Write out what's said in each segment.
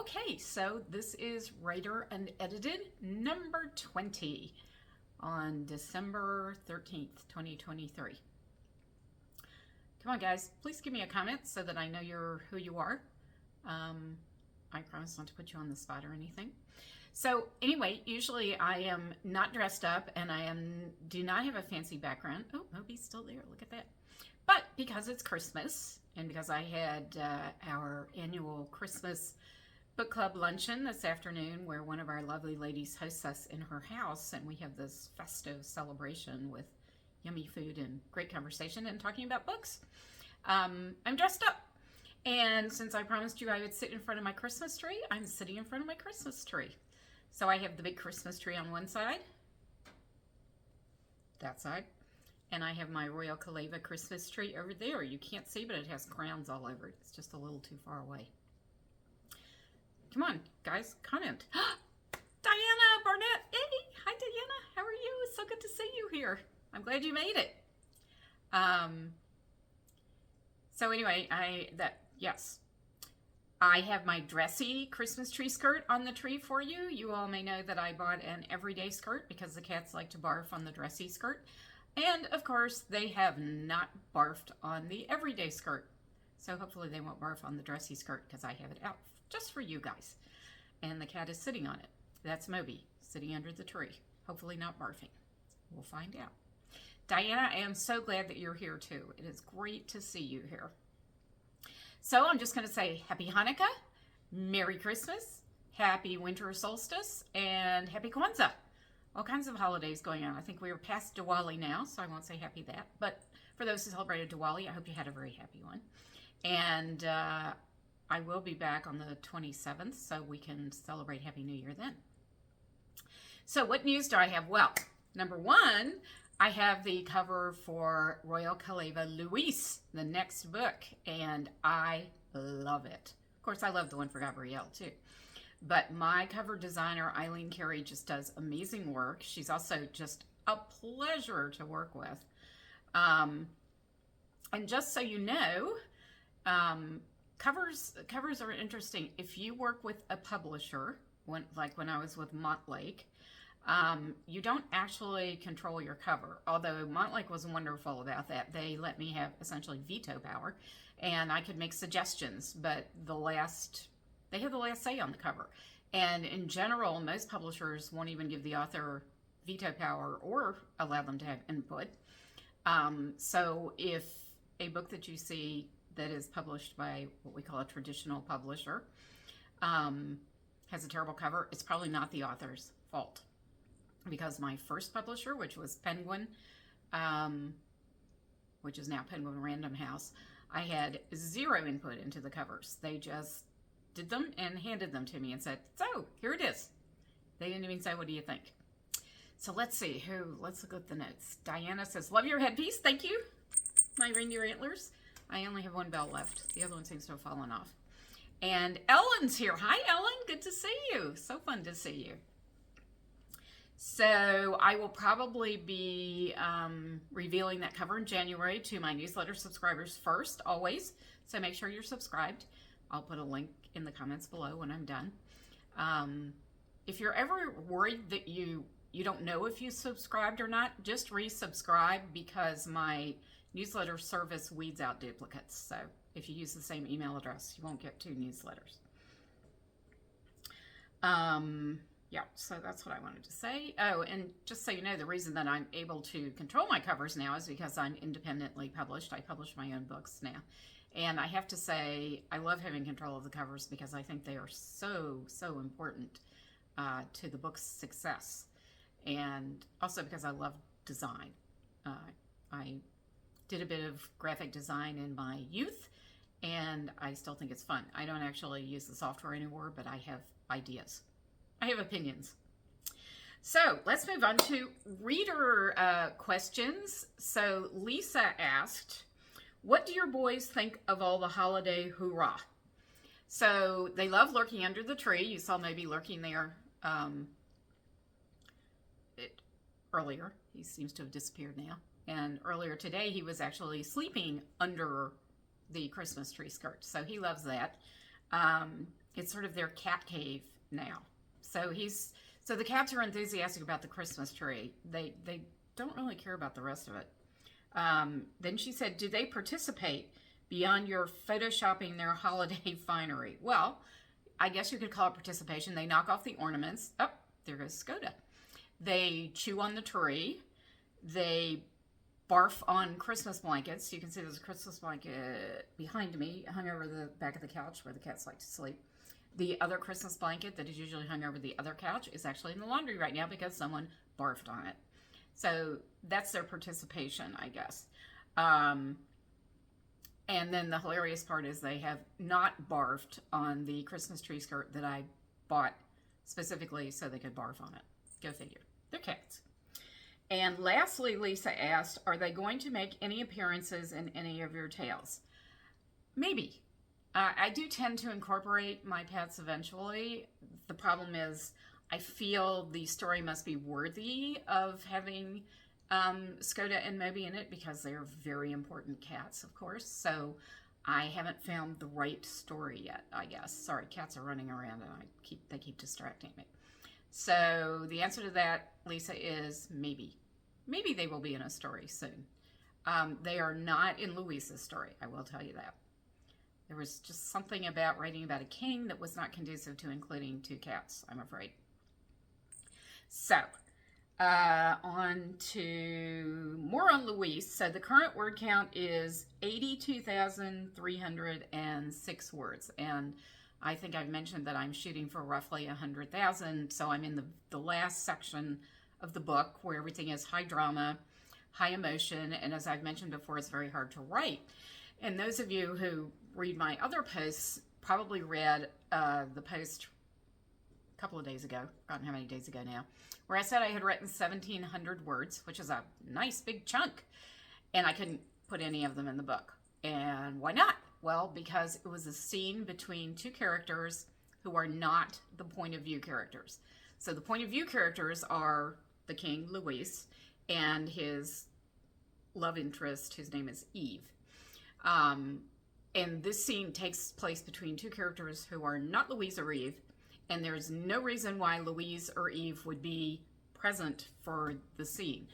Okay, so this is Writer Unedited number 20 on December 13th, 2023. Come on, guys, please give me a comment so that I know who you are. I promise not to put you on the spot or anything. So anyway, usually I am not dressed up and do not have a fancy background. Oh, Moby's still there. Look at that. But because it's Christmas and because I had our annual Christmas book club luncheon this afternoon where one of our lovely ladies hosts us in her house, and we have this festive celebration with yummy food and great conversation and talking about books. I'm dressed up, and since I promised you I would sit in front of my Christmas tree, I'm sitting in front of my Christmas tree. So I have the big Christmas tree on one side, that side, and I have my Royal Kaleva Christmas tree over there. You can't see, but it has crowns all over it. It's just a little too far away. Come on, guys, comment. Diana Barnett, hey, hi Diana, how are you? It's so good to see you here. I'm glad you made it. So anyway, yes, I have my dressy Christmas tree skirt on the tree for you. You all may know that I bought an everyday skirt because the cats like to barf on the dressy skirt. And of course, they have not barfed on the everyday skirt. So hopefully they won't barf on the dressy skirt because I have it out just for you guys. And the cat is sitting on it. That's Moby, sitting under the tree. Hopefully not barfing. We'll find out. Diana, I am so glad that you're here too. It is great to see you here. So I'm just going to say Happy Hanukkah, Merry Christmas, Happy Winter Solstice, and Happy Kwanzaa. All kinds of holidays going on. I think we are past Diwali now, so I won't say happy that. But for those who celebrated Diwali, I hope you had a very happy one. And I will be back on the 27th, so we can celebrate Happy New Year then. So what news do I have? Well, number one, I have the cover for Royal Kaleva Luis, the next book, and I love it. Of course, I love the one for Gabrielle, too. But my cover designer, Eileen Carey, just does amazing work. She's also just a pleasure to work with. And just so you know, covers are interesting. If you work with a publisher, like when I was with Montlake, you don't actually control your cover. Although Montlake was wonderful about that. They let me have essentially veto power, and I could make suggestions, but they have the last say on the cover. And in general, most publishers won't even give the author veto power or allow them to have input. So if a book that you see that is published by what we call a traditional publisher has a terrible cover, it's probably not the author's fault. Because my first publisher, which was Penguin, which is now Penguin Random House, I had zero input into the covers. They just did them and handed them to me and said, so here it is. They didn't even say, what do you think? So let's see, let's look at the notes. Diana says, love your headpiece, thank you. My reindeer antlers. I only have one bell left. The other one seems to have fallen off. And Ellen's here. Hi, Ellen, good to see you. So fun to see you. So I will probably be revealing that cover in January to my newsletter subscribers first, always. So make sure you're subscribed. I'll put a link in the comments below when I'm done. If you're ever worried that you don't know if you subscribed or not, just resubscribe because my newsletter service weeds out duplicates. So if you use the same email address, you won't get two newsletters. Yeah, so that's what I wanted to say. Oh, and just so you know, the reason that I'm able to control my covers now is because I'm independently published. I publish my own books now. And I have to say, I love having control of the covers because I think they are so, so important to the book's success. And also because I love design. I did a bit of graphic design in my youth, and I still think it's fun. I don't actually use the software anymore, but I have ideas. I have opinions. So let's move on to reader questions. So Lisa asked, what do your boys think of all the holiday hoorah? So they love lurking under the tree. You saw maybe lurking there earlier. He seems to have disappeared now. And earlier today, he was actually sleeping under the Christmas tree skirt. So he loves that. It's sort of their cat cave now. So the cats are enthusiastic about the Christmas tree. They don't really care about the rest of it. Then she said, do they participate beyond your photoshopping their holiday finery? Well, I guess you could call it participation. They knock off the ornaments. Oh, there goes Skoda. They chew on the tree. They barf on Christmas blankets. You can see there's a Christmas blanket behind me, hung over the back of the couch where the cats like to sleep. The other Christmas blanket that is usually hung over the other couch is actually in the laundry right now because someone barfed on it. So that's their participation, I guess. And then the hilarious part is they have not barfed on the Christmas tree skirt that I bought specifically so they could barf on it. Go figure. They're cats. And lastly, Lisa asked, are they going to make any appearances in any of your tales? Maybe. I do tend to incorporate my pets eventually. The problem is I feel the story must be worthy of having Skoda and Moby in it because they're very important cats, of course. So I haven't found the right story yet, I guess. Sorry, cats are running around and they keep distracting me. So the answer to that, Lisa, is maybe. Maybe they will be in a story soon. They are not in Louise's story, I will tell you that. There was just something about writing about a king that was not conducive to including two cats, I'm afraid. So, on to more on Louise. So the current word count is 82,306 words. And I think I've mentioned that I'm shooting for roughly 100,000. So I'm in the last section of the book where everything is high drama, high emotion. And as I've mentioned before, it's very hard to write. And those of you who read my other posts probably read the post a couple of days ago, I don't know how many days ago now, where I said I had written 1,700 words, which is a nice big chunk, and I couldn't put any of them in the book. And why not? Well, because it was a scene between two characters who are not the point of view characters. So the point of view characters are the king, Louis, and his love interest, whose name is Eve. And this scene takes place between two characters who are not Louise or Eve, and there's no reason why Louise or Eve would be present for the scene.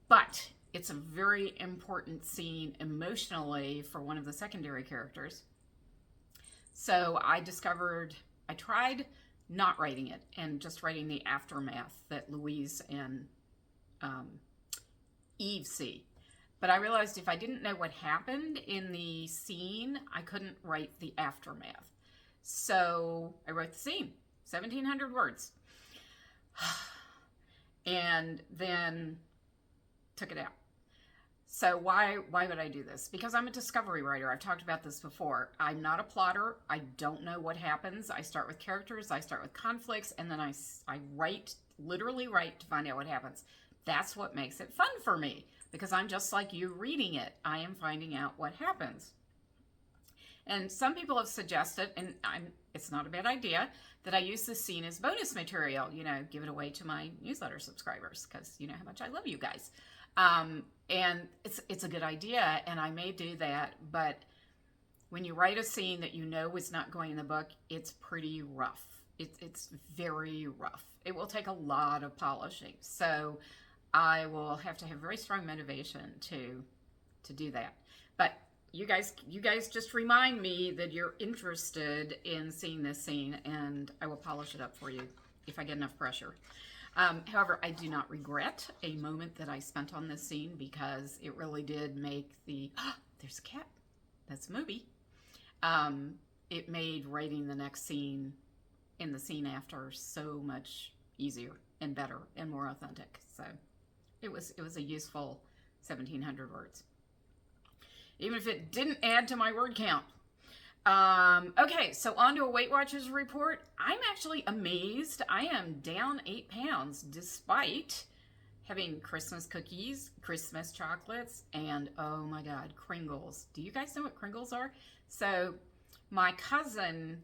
But it's a very important scene emotionally for one of the secondary characters. So I tried not writing it and just writing the aftermath that Louise and Eve see. But I realized if I didn't know what happened in the scene, I couldn't write the aftermath. So I wrote the scene, 1,700 words. And then took it out. So why would I do this? Because I'm a discovery writer. I've talked about this before. I'm not a plotter. I don't know what happens. I start with characters. I start with conflicts. And then I literally write to find out what happens. That's what makes it fun for me. Because I'm just like you reading it. I am finding out what happens. And some people have suggested, and it's not a bad idea, that I use this scene as bonus material, give it away to my newsletter subscribers, because you know how much I love you guys. And it's a good idea, and I may do that, but when you write a scene that you know is not going in the book, it's pretty rough. It's very rough. It will take a lot of polishing. So I will have to have very strong motivation to do that. But you guys just remind me that you're interested in seeing this scene, and I will polish it up for you if I get enough pressure. However, I do not regret a moment that I spent on this scene because it really did make there's a cat. That's Moby. It made writing the next scene and the scene after so much easier and better and more authentic. So it was a useful 1,700 words. Even if it didn't add to my word count. Okay, so on to a Weight Watchers report. I'm actually amazed. I am down 8 pounds despite having Christmas cookies, Christmas chocolates, and oh my God, Kringles. Do you guys know what Kringles are? So my cousin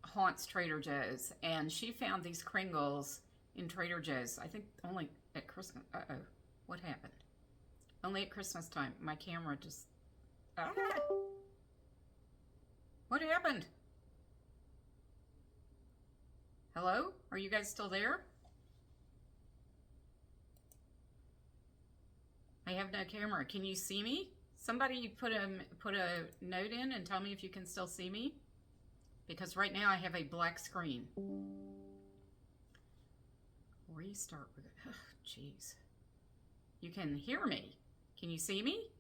haunts Trader Joe's, and she found these Kringles in Trader Joe's. I think only at Christmas. Uh-oh, what happened? Only at Christmas time. My camera just... What happened? Hello? Are you guys still there? I have no camera. Can you see me? Somebody put a note in and tell me if you can still see me. Because right now I have a black screen. Restart. Oh, jeez. You can hear me. Can you see me?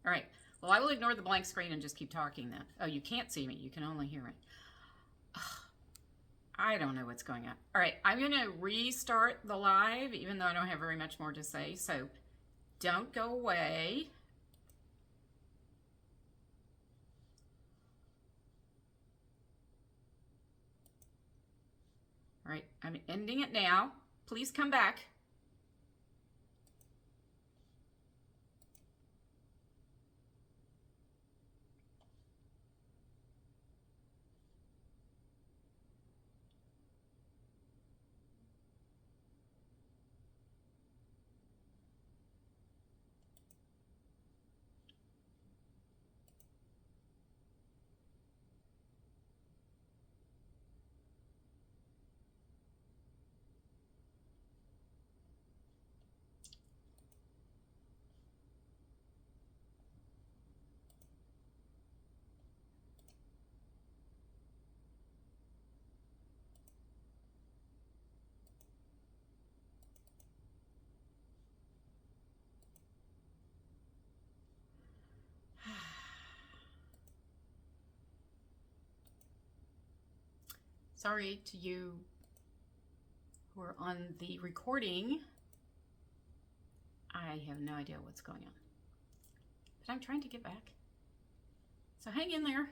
All right. Well, I will ignore the blank screen and just keep talking then. Oh, you can't see me. You can only hear me. I don't know what's going on. All right. I'm going to restart the live, even though I don't have very much more to say. So don't go away. All right. I'm ending it now. Please come back. Sorry to you who are on the recording. I have no idea what's going on. But I'm trying to get back. So hang in there.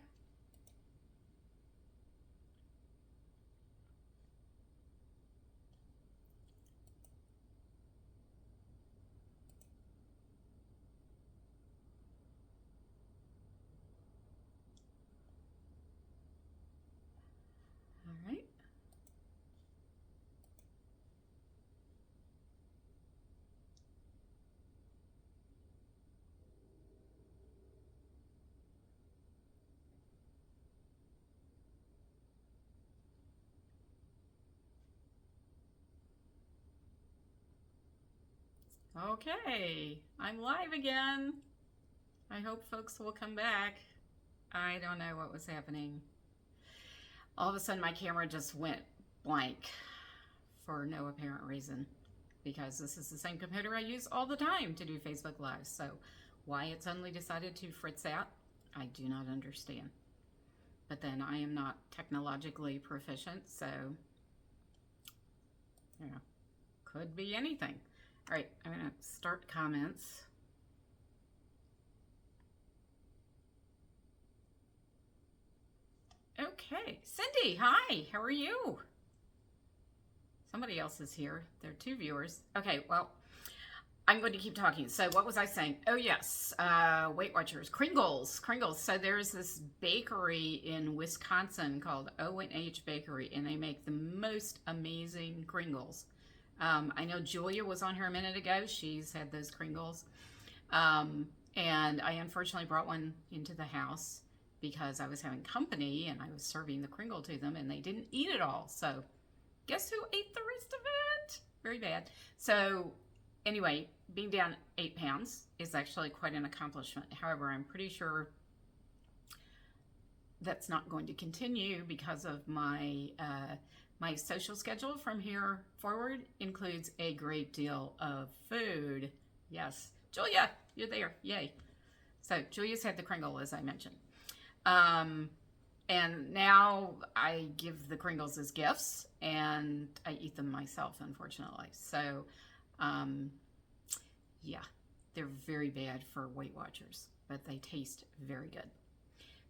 All right. Okay, I'm live again. I hope folks will come back. I don't know what was happening. All of a sudden my camera just went blank for no apparent reason, because this is the same computer I use all the time to do Facebook Live. So why it suddenly decided to fritz out, I do not understand. But then I am not technologically proficient, so you know, could be anything. All right, I'm gonna start comments. Okay, Cindy, hi, how are you? Somebody else is here. There are two viewers. Okay, well, I'm going to keep talking. So what was I saying? Oh, yes, Weight Watchers, Kringles. So there's this bakery in Wisconsin called O&H Bakery, and they make the most amazing Kringles. I know Julia was on here a minute ago. She's had those Kringles. And I unfortunately brought one into the house because I was having company and I was serving the Kringle to them and they didn't eat it all. So guess who ate the rest of it? Very bad. So anyway, being down 8 pounds is actually quite an accomplishment. However, I'm pretty sure that's not going to continue because of my my social schedule from here forward includes a great deal of food. Yes, Julia, you're there. Yay. So Julia's had the Kringle, as I mentioned. And now I give the Kringles as gifts and I eat them myself, unfortunately. So, yeah, they're very bad for Weight Watchers, but they taste very good.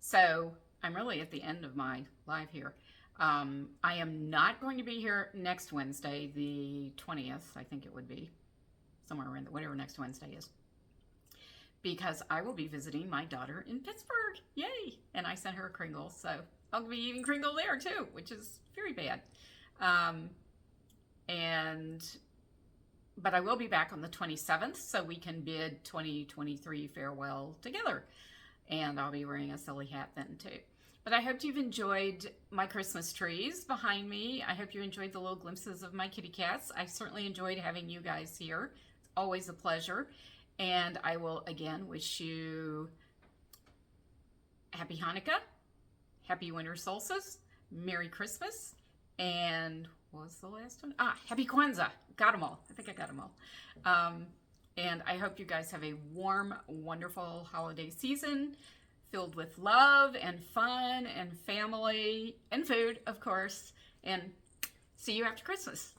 So I'm really at the end of my live here. I am not going to be here next Wednesday, the 20th, I think it would be, somewhere around whatever next Wednesday is, because I will be visiting my daughter in Pittsburgh. Yay! And I sent her a Kringle, so I'll be eating Kringle there too, which is very bad. But I will be back on the 27th, so we can bid 2023 farewell together. And I'll be wearing a silly hat then too. But I hope you've enjoyed my Christmas trees behind me. I hope you enjoyed the little glimpses of my kitty cats. I certainly enjoyed having you guys here. It's always a pleasure. And I will again wish you Happy Hanukkah, Happy Winter Solstice, Merry Christmas, and what was the last one? Happy Kwanzaa. Got them all. I think I got them all. And I hope you guys have a warm, wonderful holiday season filled with love and fun and family and food, of course. And see you after Christmas.